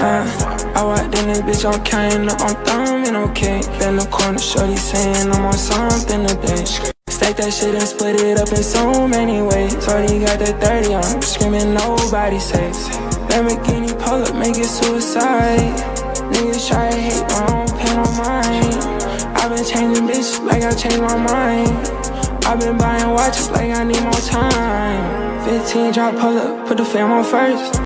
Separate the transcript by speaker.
Speaker 1: I walked in this bitch, I'm counting up, I'm thumbing, okay. In the corner, shorty saying I'm on something today. Stack that shit and split it up in so many ways. Shorty got that 30 on, screaming nobody safe. Lamborghini pull up, make it suicide. Niggas try to hate, but I don't pay no mind. I've been changing bitches like I changed my mind. I've been buying watches like I need more time. 15 drop, pull up, put the fam on first.